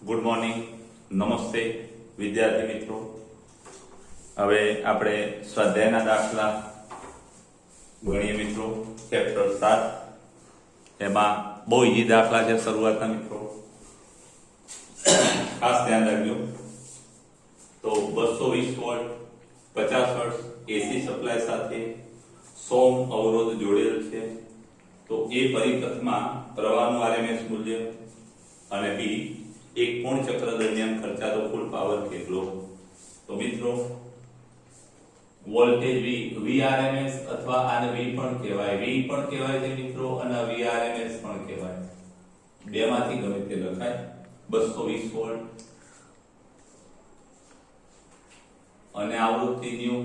Good morning, નમસ્તે વિદ્યાર્થી મિત્રો. હવે આપણે સ્વાધ્યાયના દાખલા ગણીએ મિત્રો. ચેપ્ટર 7 એમાં બહુ ઈઝી દાખલા છે શરૂઆતના મિત્રો, ખાસ ધ્યાન રાખજો. તો 220 વોલ્ટ 50 હર્ટ્ઝ એસી સપ્લાય સાથે 100 ઓહ્મ અવરોધ જોડેલ છે. તો એ પરિપથમાં પ્રવાહનું આરએમએસ મૂલ્ય અને બી એક પૂર્ણ ચક્ર દરમિયાન ખર્ચાતો કુલ પાવર કેટલો. તો મિત્રો વોલ્ટેજ વીઆરએમએસ અથવા આને વી પણ કહેવાય, વી પણ કહેવાય છે મિત્રો અને વીઆરએમએસ પણ કહેવાય. બેમાંથી ગમે તે લખાય. 220 વોલ્ટ અને આવૃત્તિ ન્યુ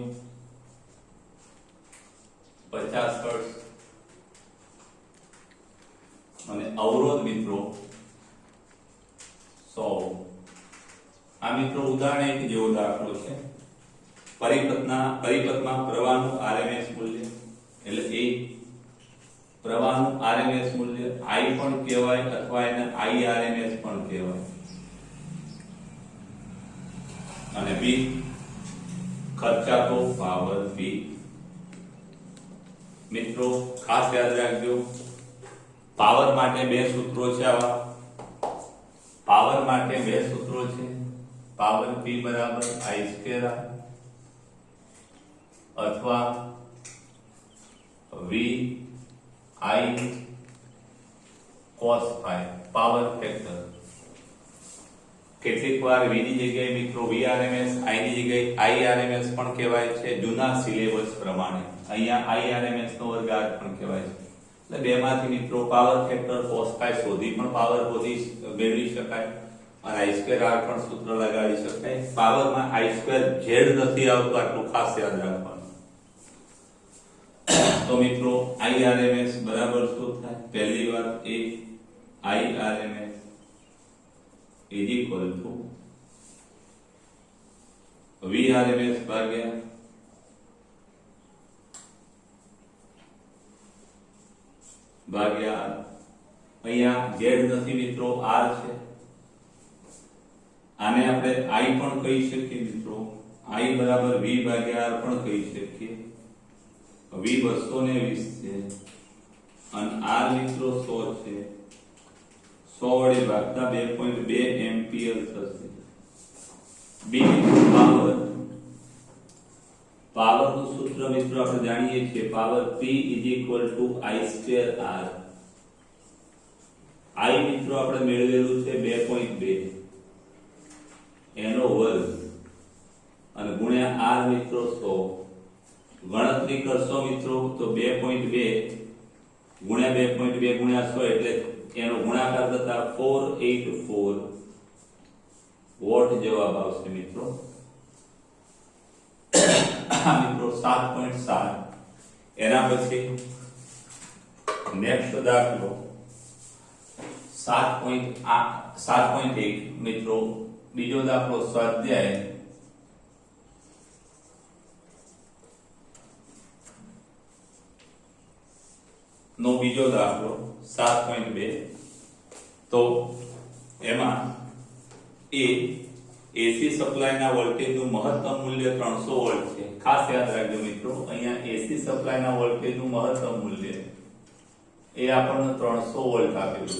50 હર્ટ્ઝ અને અવરોધ મિત્રો 100. આ મિત્રો ઉદાહરણ એક જેવો દાખલો છે. પરિપથમાં પ્રવાહનું આરએમએસ મૂલ્ય એટલે એ પ્રવાહનું આરએમએસ મૂલ્ય I પણ કહેવાય અથવા એને IRMS પણ કહેવાય. અને B ખર્ચાતો પાવર B. મિત્રો ખાસ યાદ રાખજો, પાવર માટે બે સૂત્રો છે. આવા પાવર માટે બે સૂત્રો છે. પાવર P બરાબર I² અથવા V I cos phi power factor. કેટલીક વાર V ની જગ્યાએ મિત્રો VRMS, I ની જગ્યાએ IRMS પણ કહેવાય છે જૂના સિલેબસ પ્રમાણે. અહીંયા IRMS નો વર્ગ R પણ કહેવાય છે. એટલે બેમાંથી મિત્રો પાવર ફેક્ટર cos phi શોધી પણ પાવર મેળવી શકાય અને I² R પણ સૂત્ર લગાડી શકાય. પાવરમાં I² Z નથી આવતું, આટલું ખાસ યાદ રાખવાનું. તો મિત્રો IRMS બરાબર શું થાય? પહેલી વાત એ IRMS is equal to VRMS ભાગ્યા અહીંયા Z નથી મિત્રો, R છે. આને આપણે I પણ કહી શકીએ મિત્રો. I બરાબર V ભાગ્યા R પણ કહી શકીએ. V 220 છે અને R મિત્રો 100 છે. 100 વડે ભાગતા 2.2 એમ્પિયર થશે. B પાવરનું સૂત્ર મિત્રો આપણે જાણીએ છીએ. Power P I²R. I મિત્રો આપણે મેળવેલું છે 2.2 એનો વર્ગ અને ગુણ્યા R મિત્રો 100. ગણતરી કરશો મિત્રો તો 2.2 ગુણ્યા 2.2 ગુણ્યા 100 એટલે એનો ગુણાકાર થતા 484 વોટ જવાબ આવશે મિત્રો. મિત્રો 7.7. એના પછી નેક્સ્ટ દાખલો 7.1 મિત્રો. બીજો દાખલો સ્વાધ્યાય નો બીજો દાખલો 7.2. તો એમાં એસી સપ્લાયના વોલ્ટેજનું મહત્તમ મૂલ્ય 300 વોલ્ટ છે. ખાસ યાદ રાખજો મિત્રો, અહીંયા એસી સપ્લાયના વોલ્ટેજનું મહત્તમ મૂલ્ય એ આપણને 300 વોલ્ટ આપેલું છે.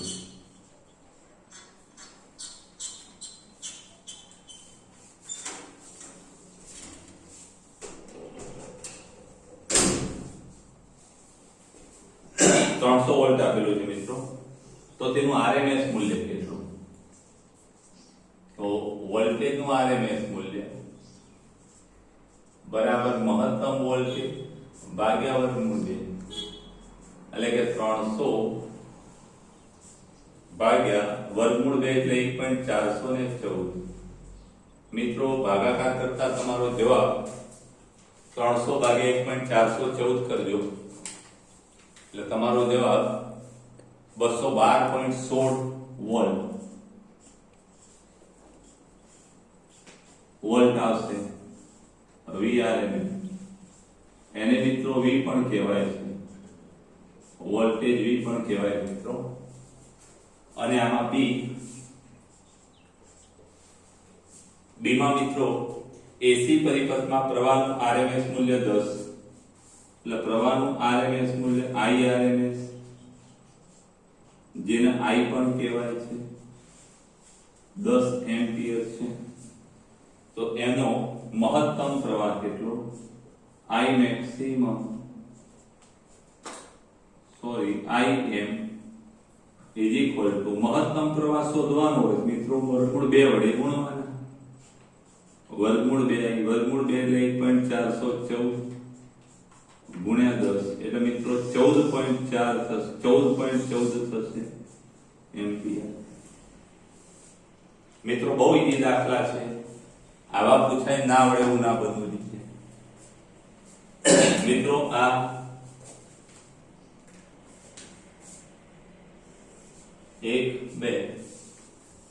વોલ્ટ આપેલું છે મિત્રો. તો તેનું આરએમએસ મૂલ્ય કેટલું? તો વોલ્ટેજનું આરએમએસ મૂલ્ય બરાબર મહત્તમ વોલ્ટેજ ભાગ્યા વર્ગમૂળ 2 એટલે કે 300 ભાગ્યા વર્ગમૂળ 2 એટલે 1.414. મિત્રો ભાગાકાર કરતા તમારો જવાબ 300 ભાગ્યા 1.414 કરજો એટલે તમારો જવાબ 212.16 વોલ્ટ આવશે. VRMS એને મિત્રો V પણ કહેવાય છે, વોલ્ટેજ V પણ કહેવાય મિત્રો. અને આમાં P બી માં મિત્રો એસી પરિપથમાં પ્રવાહનું આરએમએસ મૂલ્ય 10, એટલે પ્રવાહનું આરએમએસ મૂલ્ય આઈઆરએમએસ, જેને આઈ પણ કહેવાય છે, 10 એમ્પિયર છે. તો એનો મહત્તમ પ્રવાહ કેટલો? I maximum IM is equal to મહત્તમ પ્રવાહ શોધવાનો હોય મિત્રો, વર્ગમૂળ 2 વડે ગુણવાના. વર્ગમૂળ 2 એટલે 1.414 ગુણ્યા 10 એટલે મિત્રો 14.14 થશે એમ્પિયર. મિત્રો બહુ ઈઝી દાખલા છે, આવા પૂછાય ના આવડે એવું ના બનવું જોઈએ. મિત્રો આ એક બે.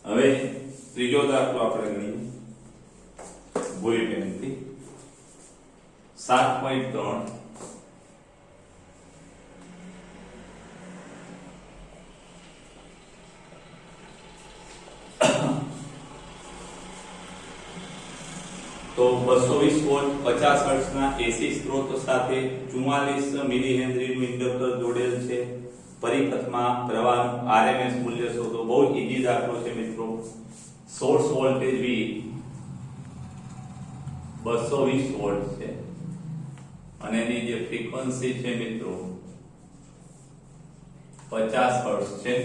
હવે ત્રીજો દાખલો આપણે ગણીએ ભૂલી પેનથી 7.3. તો 220 વોલ્ટ 50 હર્ટ્ઝના એસી સ્ત્રોત સાથે 44 મિલી હેનરીનું ઇન્ડક્ટર જોડેલ છે. પરિપથમાં પ્રવાહનું આરએમએસ મૂલ્ય શોધો. બહુ ઈઝી દાખલો છે મિત્રો. સોર્સ વોલ્ટેજ V 220 વોલ્ટ છે અને એની જે ફ્રીક્વન્સી છે મિત્રો 50 હર્ટ્ઝ છે.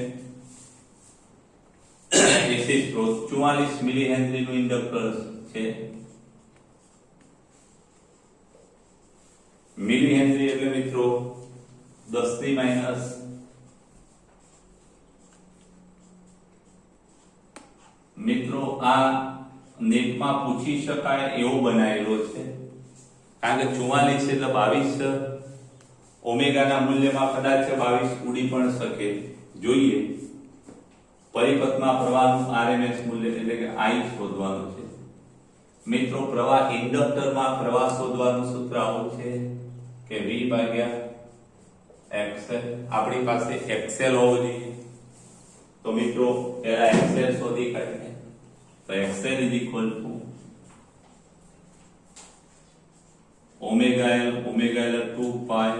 એસી સ્ત્રોત 44 મિલી હેનરીનું ઇન્ડક્ટર છે. મિલી હેનરી એટલે મિત્રો 10 ની માઈનસ મિત્રો આ નેટમાં પૂછી શકાય એવો બનાવેલો છે, કારણ કે 44 એટલે 22 ઓમેગાના મૂલ્યમાં કદાચ 22 ઉડી પણ શકે. જોઈએ પરિપથમાં પ્રવાહનું આરએમએસ મૂલ્ય એટલે કે I શોધવાનું છે મિત્રો. પ્રવાહ ઇન્ડક્ટરમાં પ્રવાહ શોધવાનું સૂત્ર આવું છે કે V ભાગ્યા XL. આપણી પાસે XL હોવું જોઈએ, તો મિત્રો પહેલા XL શોધી કાઢીએ. તો XL is equal to omega L 2 pi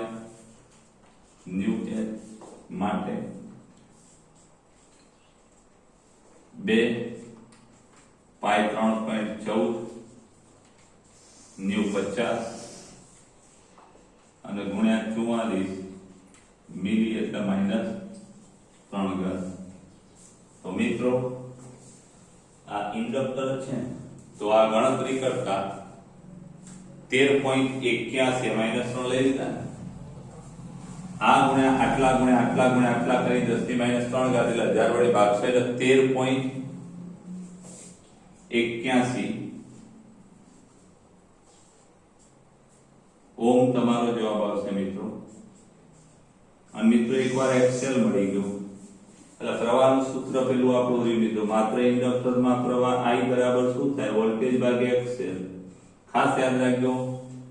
nu L માટે 2 pi 3.14 nu 50 અને ગુણ્યા 44 મિલી એટલે માઈનસ 3 ઘાત. તો મિત્રો આ ઇન્ડક્ટર છે, તો આ ગણતરી કરતા 13.81 માઈનસ 3 લઈ લીધા. આ ગુણ્યા આટલા ગુણ્યા આટલા ગુણ્યા આટલા કરી 10 ની માઈનસ 3 ઘાત એટલે 1000 વડે ભાગશે એટલે 13.81 ઓમ તમારો જવાબ આવશે મિત્રો. અને મિત્રો એકવાર એક્સેલ મળી ગયું એટલે પ્રવાહનું સૂત્ર પેલું આપણું રહ્યું મિત્રો. માત્ર ઇન્ડક્ટરમાં પ્રવાહ I બરાબર શું થાય? વોલ્ટેજ ભાગ્યા એક્સેલ. ખાસ યાદ રાખજો,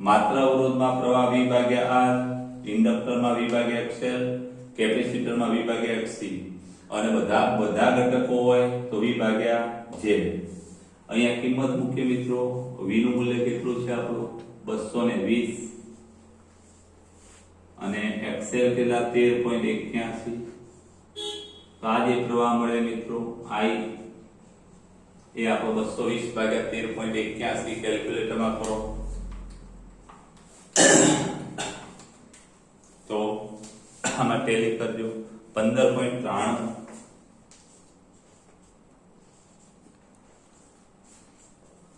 માત્ર અવરોધમાં પ્રવાહ V ભાગ્યા R, ઇન્ડક્ટરમાં V ભાગ્યા એક્સેલ, કેપેસિટરમાં V ભાગ્યા XC અને બધા ઘટકો હોય તો V ભાગ્યા J. અહીંયા કિંમત મૂકીએ મિત્રો. V નું મૂલ્ય કેટલું છે આપણું? 220 અને એક્સેલ કેટલા? 13.81. તો આ જે પ્રવાહ મળે મિત્રો I એ આપણો 220 ભાગ્યા 13.81 કેલ્ક્યુલેટરમાં કરો તો આમાં ટેલી કરજો 15.93.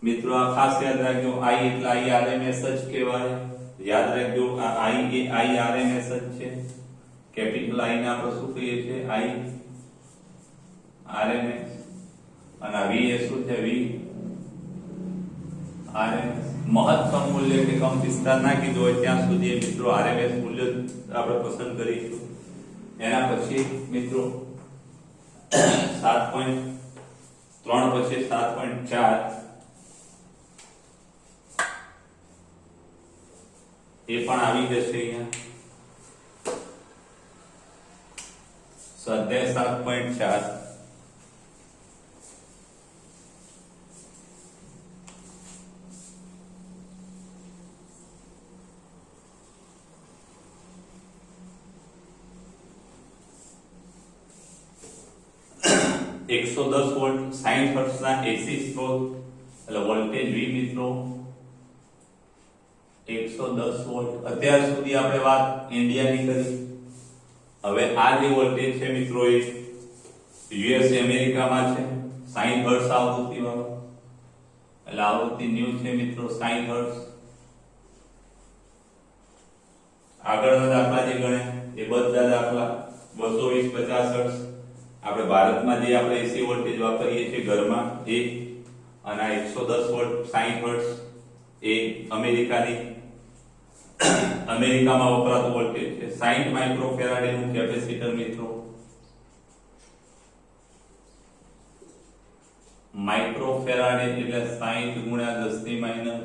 મિત્રો આ ખાસ યાદ રાખજો, I એટલે IRMS જ કહેવાય. યાદ રાખજો આ I એ IRMS જ છે. કેપિટલ I ને આપણે શું કહીએ છીએ? IRMS. અને V એ શું છે? V RMS. મહત્તમ મૂલ્ય કે કમ વિસ્તાર ના કીધું હોય ત્યાં સુધી મિત્રો RMS મૂલ્ય આપણે પસંદ કરીશું. એના પછી મિત્રો 7.3 પછી 7.4 એ પણ આવી જશે અહીંયા. સ્વાધ્યાય 7.4 110 વોલ્ટ 60 હર્ટ્ઝના AC સ્ત્રોત એટલે વોલ્ટેજ V મિત્રો 110 વોલ્ટ. અત્યાર સુધી આપણે વાત ઇન્ડિયાની કરી. હવે આ જે વોલ્ટેજ છે મિત્રો એ યુએસ અમેરિકામાં છે 60 હર્ટ્ઝ આવૃત્તિ વાળો એટલે આવૃત્તિ ન્યુ છે મિત્રો 60 હર્ટ્ઝ. આગળના દાખલા જે ગણે એ બધા દાખલા 220 50 હર્ટ્ઝ આપણે ભારતમાં જે આપણે એસી વોલ્ટેજ વાપરીએ છીએ ઘરમાં એ અને 110 વોલ્ટ 60 હર્ટ્ઝ એ અમેરિકામાં વપરાતું વોલ્ટેજ છે. 60 માઇક્રોફેરાડે નું કેપેસિટર મિત્રો. માઇક્રોફેરાડે એટલે 60 ગુણ્યા 10 ની માઈનસ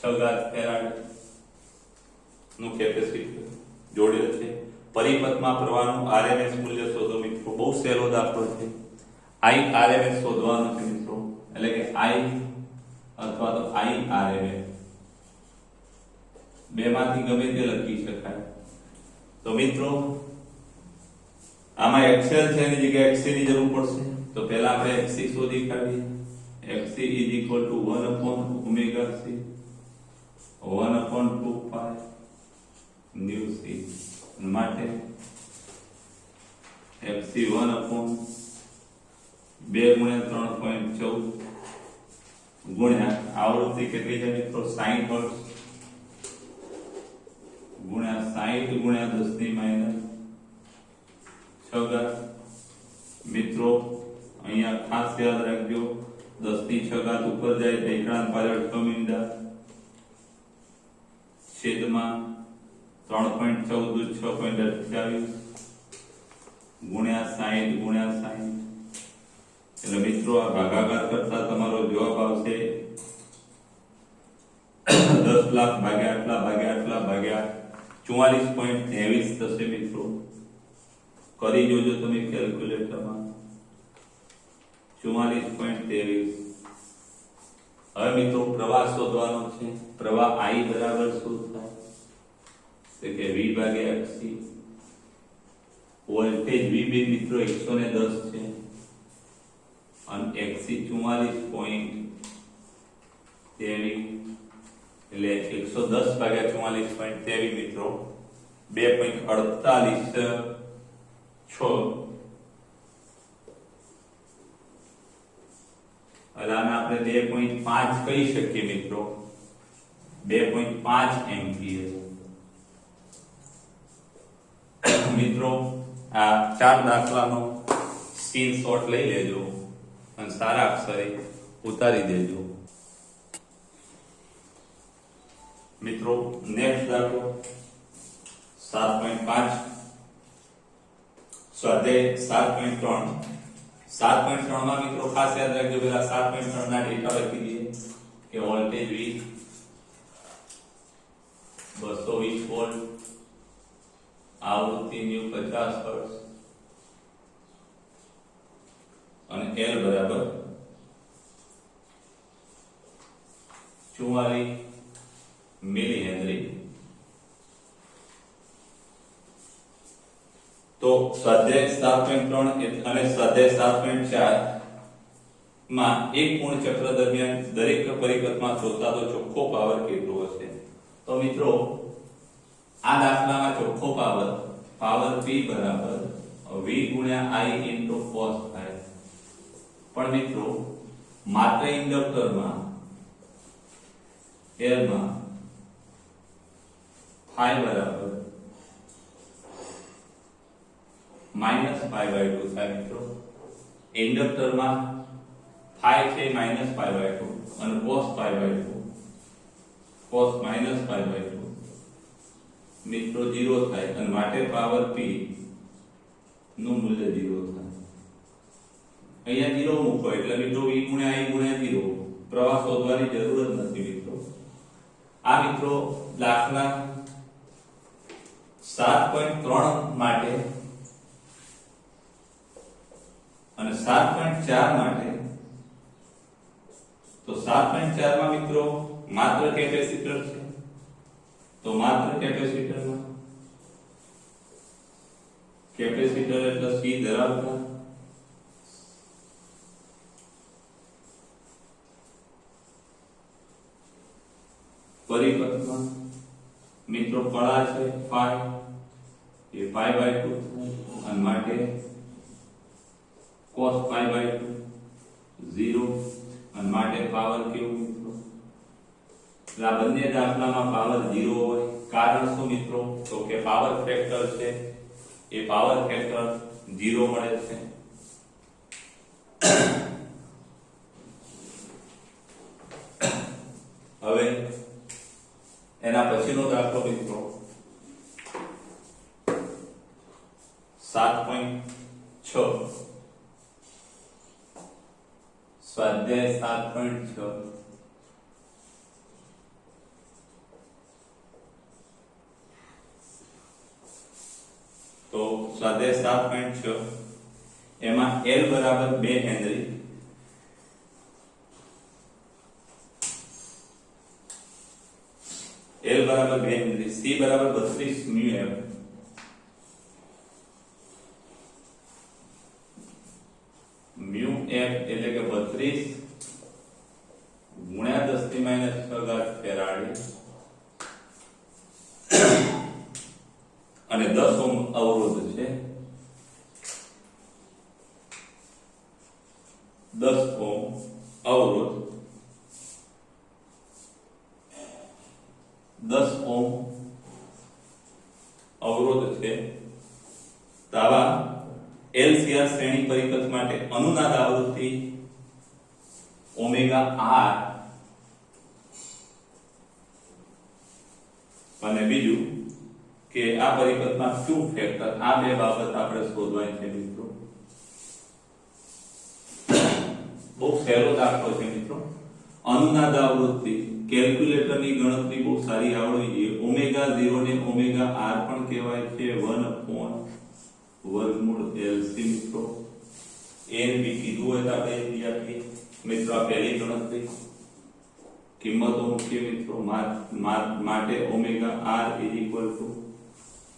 6 ઘાત ફેરાડ નું કેપેસિટર જોડેલ છે. પરિપથમાં પ્રવાહનું RMS મૂલ્ય શોધો મિત્રો. બહુ સહેલો દાખલો છે. I RMS શોધવાનું છે મિત્રો. એટલે કે I અથવા તો IRMS બેમાંથી ગમે તે લખી શકાય. તો મિત્રો આમાં XL છે એની જગ્યાએ XC ની જરૂર પડશે. તો પહેલા આપણે XC શોધી કાઢીએ. XC = 1/ωc 1/2π ન્યુ c માટે XC 1/2 ગુણ્યા 3.14 ગુણ્યા આવૃત્તિ કેટલી છે મિત્રો 60 હર્ટ્ઝ ગુણ્યા 60 ગુણ્યા 10 ની માઈનસ 6 ઘાત. મિત્રો અહીંયા ખાસ યાદ રાખજો 10 ની 6 ઘાત ઉપર જાય તો એકડાન પાછળ 6 મીંડા છેદમાં 3.14 6.28 ગુણ્યા 60 ગુણ્યા 60 એટલે મિત્રો આ ભાગાકાર કરતા તમારો જવાબ આવશે 10 લાખ ભાગ્યા આટલા ભાગ્યા 44.23 થશે મિત્રો. કરી જોજો તમે કેલ્ક્યુલેટરમાં 44.23. હવે મિત્રો પ્રવાહ શોધવાનો છે. પ્રવાહ I બરાબર શું થાય તો કે V ભાગ્યા XC. વોલ્ટેજ VB મિત્રો 110 છે અને XC 44.23 એટલે 110 ભાગ્યા 44.23 મિત્રો 2.48 એટલે આપણે 2.5 કહી શકીએ મિત્રો 2.5 એમ્પિયર. મિત્રો આ ચાર દાખલાનો સ્ક્રીનશોટ લઈ લેજો અને સારા અક્ષરે ઉતારી દેજો. મિત્રો નેક્સ્ટ દાખલો 7.5 સ્વાધ્યાય 7.3 માં મિત્રો ખાસ યાદ રાખજો પેલા 7.3 ના ડેટા લખી દઈએ કે વોલ્ટેજ V 220 વોલ્ટ आवृत्ति न्यू 50 हर्ट्ज અને L બરાબર 44 મિલી હેનરી. તો સ્વાધ્યાય 7.3 અને સ્વાધ્યાય 7.4 માં એક પૂર્ણ ચક્ર દરમિયાન દરેક પરિપથમાં શોષાતો ચોખ્ખો પાવર કેટલો હશે. તો મિત્રો આ દાખલામાં ચોખ્ખો પાવર P બરાબર V ગુણ્યા I ઇન્ટુ cos થાય. પણ મિત્રો માત્ર ઇન્ડક્ટરમાં એરમાં phi બરાબર -π/2 થાય મિત્રો. ઇન્ડક્ટરમાં phi છે -π/2 અને cos π/2 cos -π/2 મિત્રો 0 થાય અને માટે પાવર P નું મૂલ્ય 0 થાય. અહીંયા 0 મૂકો એટલે મિત્રો V ગુણ્યા I ગુણ્યા 0 પ્રવાહ શોધવાની જરૂર જ નથી મિત્રો. આ મિત્રો દાખલા 7.3 માટે અને 7.4 માટે. તો 7.4 માં મિત્રો માત્ર કેપેસિટર છે. તો માત્ર કેપેસિટર એટલે C ધરાવતા પરિપથમાં મિત્રો કળા છે પાઈ, એ પાઈ/2 અને માટે cos π/2 0 અને માટે પાવર કેવું મિત્રો? એટલે આ બંને દાખલામાં પાવર 0 હોય. કારણ શું મિત્રો? તો કે પાવર ફેક્ટર છે એ પાવર ફેક્ટર 0 મળે છે. હવે એના પછીનો દાખલો મિત્રો 7.6 સ્વાધ્યાય 7.6 તો સ્વાધ્યાય 7.6 એમાં L બરાબર 2 હેનરી, L બરાબર 2 હેનરી, C બરાબર 32 મ્યુ એમ, મ્યુ એફ એટલે કે 32 ગુણ્યા 10⁻⁶ ફેરાડ અને 10 ઓહ્મ અવરોધ છે. 10 ઓહ્મ અવરોધ, 10 ઓહ્મ અવરોધ છે. તો આવા LCR શ્રેણી પરિપથ માટે અનુનાદ આવૃત્તિ ઓમેગા r અને બીજું કે આ પરિપથમાં Q ફેક્ટર, આ બે બાબત આપણે શોધવાની છે મિત્રો. બહુ સહેલો દાખલો છે મિત્રો. અનુનાદ આવૃત્તિ કેલ્ક્યુલેટરની ગણતરી બહુ સારી આવડવી જોઈએ. ઓમેગા 0 ને ઓમેગા r પણ કહેવાય છે 1/વર્ગમૂળ LC મિત્રો. a ને b કીધું હોય તો આપણે એ આપીએ મિત્રો. આ પહેલી ગણતરી કિંમતો મૂકીએ મિત્રો. માટે omega r =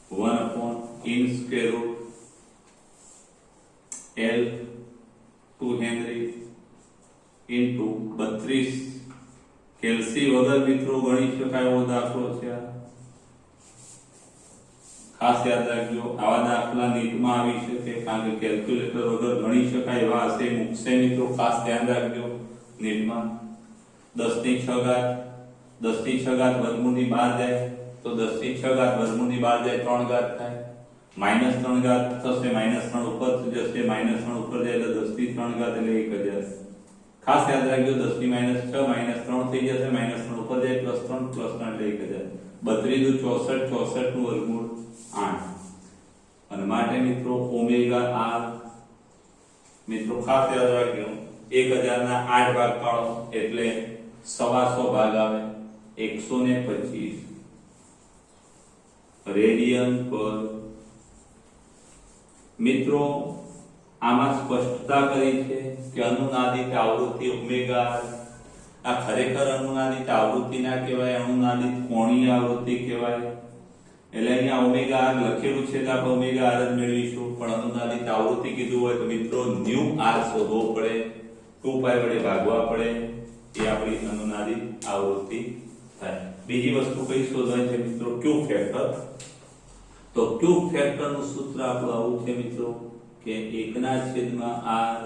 1/(L) 2 henry into 32 કેલ્સી વગર મિત્રો ગણી શકાય એવો દાખલો છે. ખાસ યાદ રાખજો, આવા દાખલા નીટમાં આવી શકે કારણ કે કેલ્ક્યુલેટર વગર ગણી શકાય એવા હશે, મૂકશે મિત્રો. ખાસ ધ્યાન રાખજો નીટમાં. 10⁶ 10⁶ વર્ગમૂળની બહાર જાય તો 10⁶ વર્ગમૂળની બહાર જાય 3 ઘાત થાય. -3 ઘાત થશે, -3 ઉપર જશે, -3 ઉપર જાય એટલે 10⁻³ એટલે 1000. ખાસ યાદ રાખજો 10⁻⁶ -3 થઈ જશે, -3 ઉપર જાય +3 એટલે 1000. 32 × 64 નું વર્ગમૂળ 8 અને માટે મિત્રો ઓમેગા r મિત્રો ખાસ યાદ રાખજો 1000 ના 8 ભાગ પાડો એટલે 125 ભાગ આવે. 125 રેડિયન પર મિત્રો. આમાં સ્પષ્ટતા કરી છે કે અનુનાદિત આવૃત્તિ ઓમેગા r આ ખરેખર અનુનાદિત આવૃત્તિ ના કહેવાય, અનુનાદિત કોણીય આવૃત્તિ કહેવાય. એટલે અહીંયા ઓમેગા r લખેલું છે તો આપણે ઓમેગા r જ મેળવીશું, પણ અનુનાદિત આવૃત્તિ કીધું હોય તો મિત્રો ન્યુ r શોધવો પડે, 2π વડે ભાગવા પડે, એ આપણી અનુનાદિત આવૃત્તિ થાય. બીજી વસ્તુ કઈ શોધવાની છે મિત્રો? Q factor. તો Q ફેક્ટર નું સૂત્ર આપણું આવું છે મિત્રો કે 1/r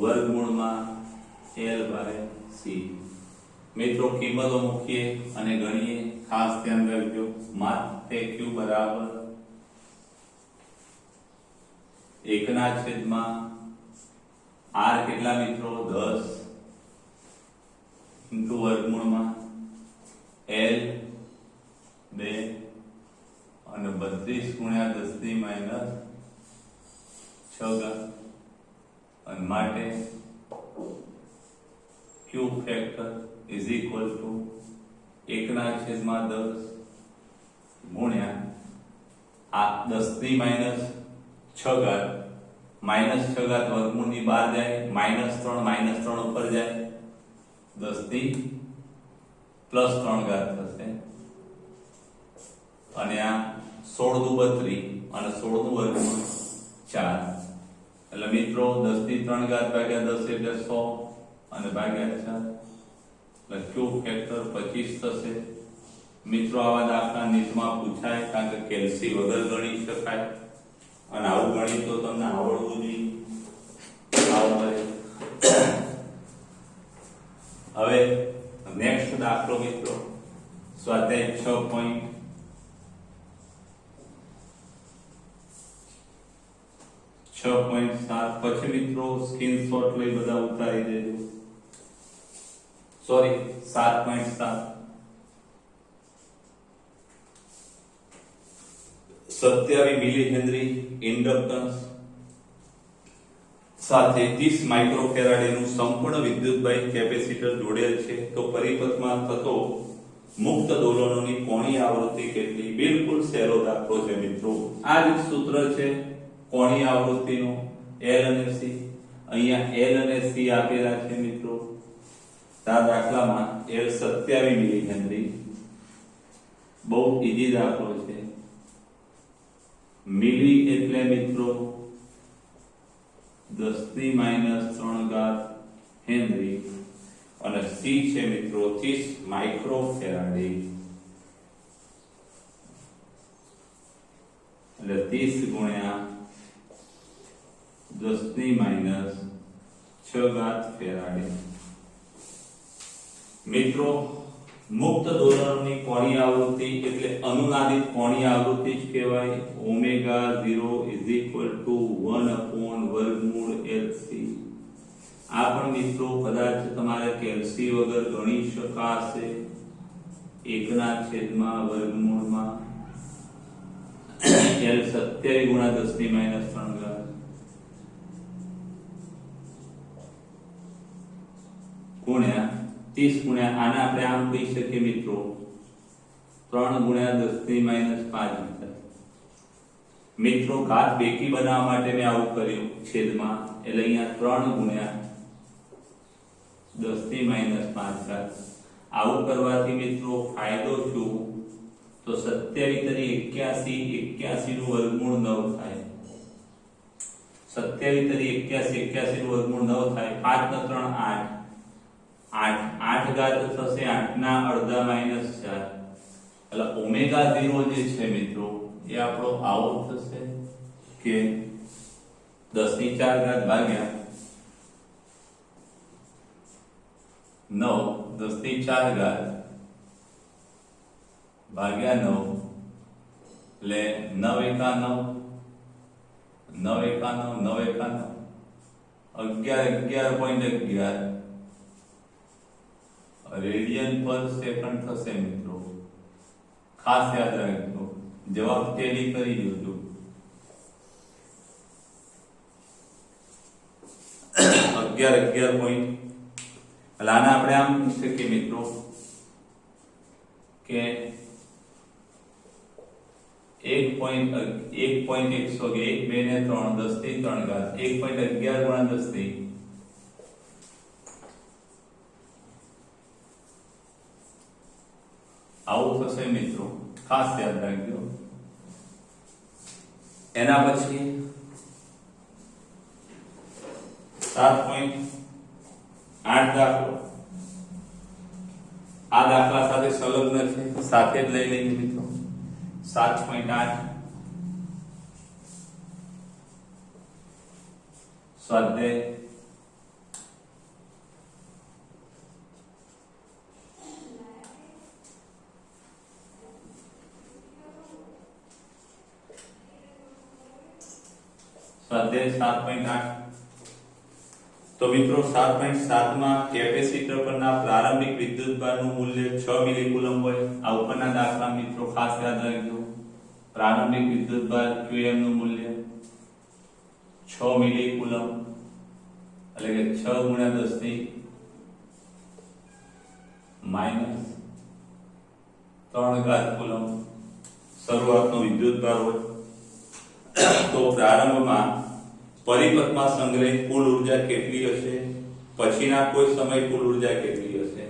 વર્ગમૂળમાં L/C. મિત્રો કિંમતો મૂકીએ અને ગણીએ. ખાસ ધ્યાન રાખજો માથે Q બરાબર 1/r કેટલા મિત્રો? 10 ઇન્ટુ વર્ગમૂળમાં L 2 અને 32 ગુણ્યા 10⁻⁶ અને માટે Q ફેક્ટર = 1/10 ગુણ્યા આ 10⁻⁶ -6 વર્ગમૂળની બહાર જાય, -3 ઉપર જાય 10⁻³ થશે અને આ 16 દુ 32 અને 16 નું વર્ગમૂળ 4 એટલે મિત્રો 10⁻³ ભાગ્યા 10 એટલે 100 અને ભાગ્યા 4 ક્યુ ફેક્ટર 25 થશે મિત્રો। આવા દાખલા નીટમાં પૂછાય કારણ કે કેલ્સી વગર ગણી શકાય અને આવું ગણિત તો તમને આવડવું જોઈએ। હવે નેક્સ્ટ દાખલો મિત્રો સ્વાધ્યાય 6.7 પછી મિત્રો સ્ક્રીનશોટ લઈ બધા ઉતારી દેજો। સોરી 7.7 27 મિલી હેનરી ઇન્ડક્ટન્સ સાથે 30 માઇક્રોફેરાડેનું સંપૂર્ણ વિદ્યુતભાઈ કેપેસિટર જોડેલ છે તો પરિપથમાં થતો મુક્ત દોલનોની કોણીય આવૃત્તિ કેટલી? બિલકુલ સહેલો દાખલો છે મિત્રો। આ જ સૂત્ર છે કોણીય આવૃત્તિનું L અને C। અહીંયા L અને C આપેલા છે મિત્રો। આ દાખલામાં L 27 મિલી હેનરી, બહુ ઈઝી દાખલો છે। મિલી એટલે મિત્રો 10⁻³ હેનરી અને C છે મિત્રો 30 માઇક્રોફેરાડે એટલે 30 ગુણ્યા 10⁻⁶ ફેરાડે। મિત્રો મુક્ત દોલનોની કોણીય આવૃત્તિ એટલે અનુનાદિત કોણીય આવૃત્તિ જ કહેવાય। ω0 1/LC। આ પણ મિત્રો કદાચ તમારે કેલ્સી વગર ગણી શકાશે 1/√માં L 27 ગુણ્યા 10⁻³ ગુણ્યા 30 ગુણ્યા આને આપણે આમ કહી શકીએ મિત્રો 3 ગુણ્યા 10⁻⁵ મિત્રો ઘાત બેકી બનાવવા માટે મેં આવું કર્યું છેદમાં એટલે અહીંયા 3 ગુણ્યા 10⁻⁵ આવું કરવાથી મિત્રો ફાયદો શું તો 27 તરી 81 નું વર્ગમૂળ 9 થાય। 27 તરી 81 નું વર્ગમૂળ 9 થાય। 5 ને 3 8 8 ઘાત થશે 8 ના અડધા -4 એટલે ω0 જે છે મિત્રો એ આપણો આવો થશે કે 10⁴ ભાગ્યા 9 10⁴ ભાગ્યા 9 એટલે 9 એકા 9 9 એકા 9 9 એકા 9 11 રેડિયન પર સેકન્ડ થશે મિત્રો। ખાસ યાદ રાખજો જવાબ ટેલી કરી દેજો। 11 પોઈન્ટ એટલે આને આપણે આમ કહી શકીએ મિત્રો કે 1.111 1 2 ને 3 10⁻³ 1.11 × 10⁻³ આવું થશે મિત્રો। ખાસ યાદ રાખજો। એના પછી 7.8 દાખલો આ દાખલા સાથે સંલગ્ન છે સાથે જ લઈ લઈએ મિત્રો। 7.8 સ્વાધ્યાય સ્વાધ્યાય 7.8 તો મિત્રો 7.7 માં કેપેસિટર પરના પ્રારંભિક વિદ્યુતભારનું મૂલ્ય 6 મિલી કુલમ્બ હોય। આ ઉપરના દાખલા મિત્રો ખાસ યાદ રાખજો। પ્રારંભિક વિદ્યુતભાર Qm નું મૂલ્ય 6 મિલી કુલમ્બ એટલે કે 6 ગુણ્યા 10⁻³ કુલમ્બ શરૂઆતનો વિદ્યુતભાર હોય। તો પ્રારંભમાં પરિપથમાં સંગ્રહિત કુલ ઊર્જા કેટલી હશે પછીના કોઈ સમય કુલ ઊર્જા કેટલી હશે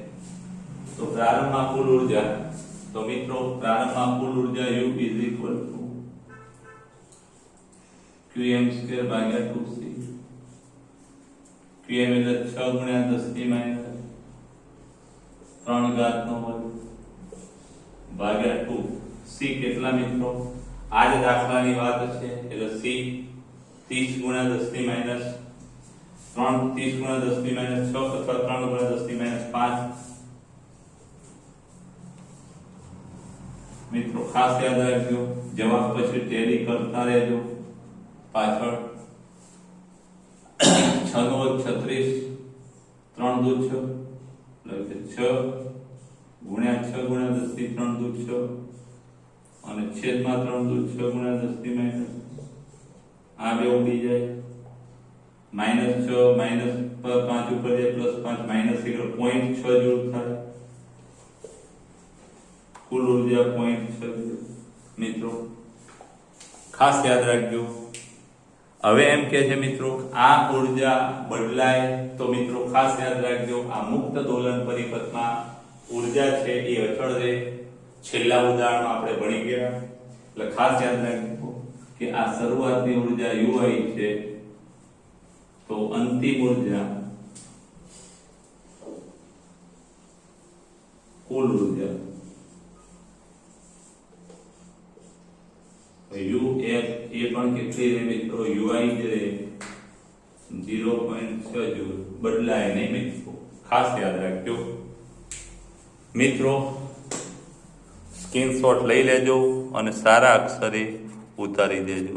તો પ્રારંભમાં કુલ ઊર્જા તો મિત્રો પ્રારંભમાં કુલ ઊર્જા U Qm² ભાગ્યા 2c Qm એટલે 6 ગુણ્યા 10⁻³ 3 ઘાતનો વર્ગ ભાગ્યા 2 c કેટલા મિત્રો આ જ દાખલાની વાત છે એટલે c 30 ગુણ્યા 10 ની માઈનસ 3 30 ગુણ્યા 10 ની માઈનસ 6 અથવા 3 ગુણ્યા 10 ની માઈનસ 5 મિત્રો ખાસ યાદ રાખજો જવાબ પછી ટેલી કરતા રહેજો પાછળ 6 નો વર્ગ 36 3 દૂ 6 એટલે 6 ગુણ્યા 6 ગુણ્યા 10 થી 3 દૂ 6 અને છેદમાં 3 દૂ 6 ગુણ્યા 10 થી માઈનસ આ બે ઉડી જાય -6 માઈનસ 5 ઉપર જાય +5 માઈનસ એટલે 0.6 જૂલ થાય કુલ ઊર્જા 0.6 મિત્રો ખાસ યાદ રાખજો હવે એમ કે છે મિત્રો આ ઊર્જા બદલાય તો મિત્રો ખાસ યાદ રાખજો આ મુક્ત દોલન પરિપથમાં ઊર્જા છે એ અચળ રહે છેલ્લા ઉદાહરણમાં આપણે ભણી ગયા એટલે ખાસ યાદ રાખજો કે આ શરૂઆતની ઊર્જા UI છે તો અંતિમ ઊર્જા કુલ ઊર્જા UF એ પણ કેટલી રહે મિત્રો UI જે રહે 0.6 જૂલ બદલાય નહીં મિત્રો ખાસ યાદ રાખજો મિત્રો સ્ક્રીનશોટ લઈ લેજો અને સારા અક્ષરે ઉતારી દેજો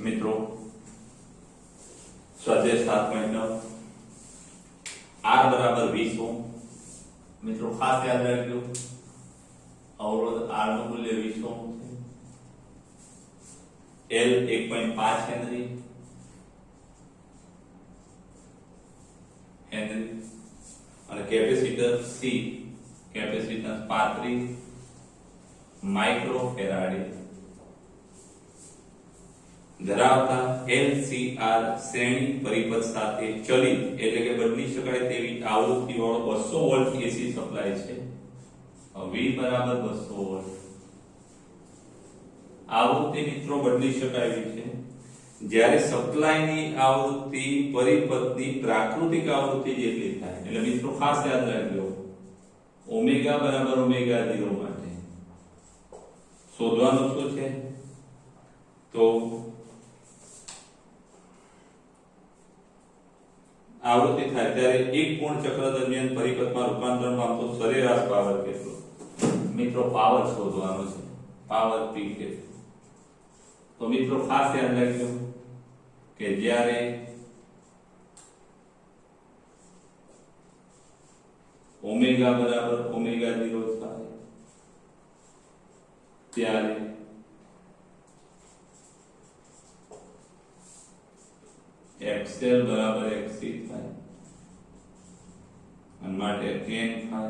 મિત્રો સ્વાધ્યાય 7.9 R બરાબર 20 ઓહ્મ મિત્રો ખાસ યાદ રાખજો અવરોધ R નું મૂલ્ય 20 ઓહ્મ છે L 1.5 હેનરી અને કેપેસિટર C કેપેસિટન્સ 35 માઇક્રોફેરાડે ધરાવતા LCR શ્રેણી પરિપથ સાથે ચલિત એટલે કે બદલી શકાય તેવી આવૃત્તિ વાળો 200 વોલ્ટ AC સપ્લાય છે V બરાબર 200 વોલ્ટ આવૃત્તિ મિત્રો બદલી શકાય છે જ્યારે સપ્લાયની આવૃત્તિ પરિપથની પ્રાકૃતિક આવૃત્તિ જેટલી થાય એટલે મિત્રો ખાસ યાદ રાખજો ઓમેગા બરાબર ઓમેગા 0 માટે શોધવાનું શું છે તો આવૃત્તિ થાય ત્યારે એક પૂર્ણ ચક્ર દરમિયાન પરિપથમાં રૂપાંતરણ પામતો સરેરાશ પાવર કેટલો મિત્રો પાવર શોધવાનો છે પાવર P કેટલો તો મિત્રો ખાસ યાદ રાખજો કે જ્યારે ઓમેગા બરાબર ઓમેગા 0 થાય ત્યારે XL બરાબર XC થાય અને માટે tan phi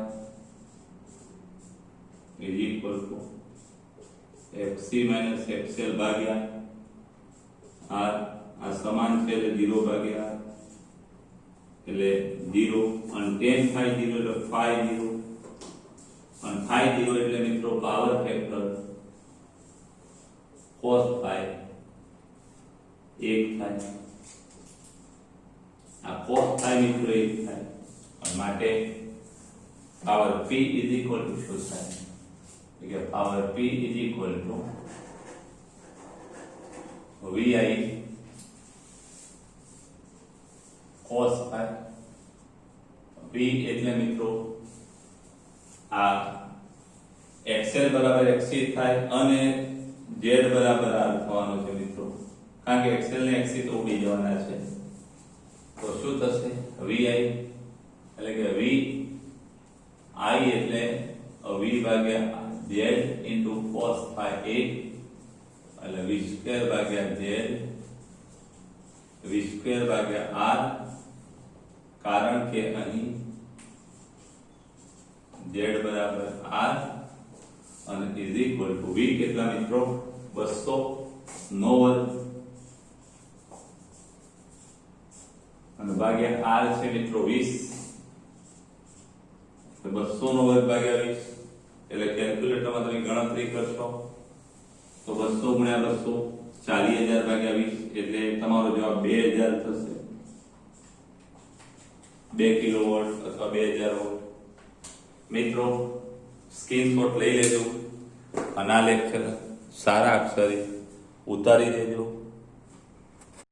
is equal to XC minus XL ભાગ્યા R આ સમાન છે એટલે 0 ભાગ્યા R એટલે 0 અને tan phi 0 એટલે phi 0 અને phi 0 એટલે મિત્રો પાવર ફેક્ટર cos phi 1 થાય આ cos phi મિત્રો 1 થાય અને માટે power P is equal to શું થાય એટલે power P is equal to VI cos phi P એટલે મિત્રો આ XL બરાબર XC થાય અને Z બરાબર R થવાનું છે મિત્રો કારણ કે XL ને XC તો ઉડી જવાના છે તો શું થશે VI એટલે કે VI એટલે V ભાગ્યા Z into cos phi 1 એટલે V સ્ક્વેર ભાગ્યા Z V સ્ક્વેર ભાગ્યા R કારણ કે અહીં Z બરાબર R અને is equal to V કેટલા મિત્રો 200 નો વર્ગ અને ભાગ્યા R છે મિત્રો 20 તો 200 નો વર્ગ ભાગ્યા 20 એટલે કેલ્ક્યુલેટરમાં તમે ગણતરી કરશો તો 200 ગુણ્યા 200 40000 ભાગ્યા 20 એટલે તમારો જવાબ 2000 થશે 2 કિલોવોટ અથવા 2000 વોટ. મિત્રો સ્ક્રીનશોટ લઈ લેજો અને આ લેક્ચર સારા અક્ષરે ઉતારી દેજો.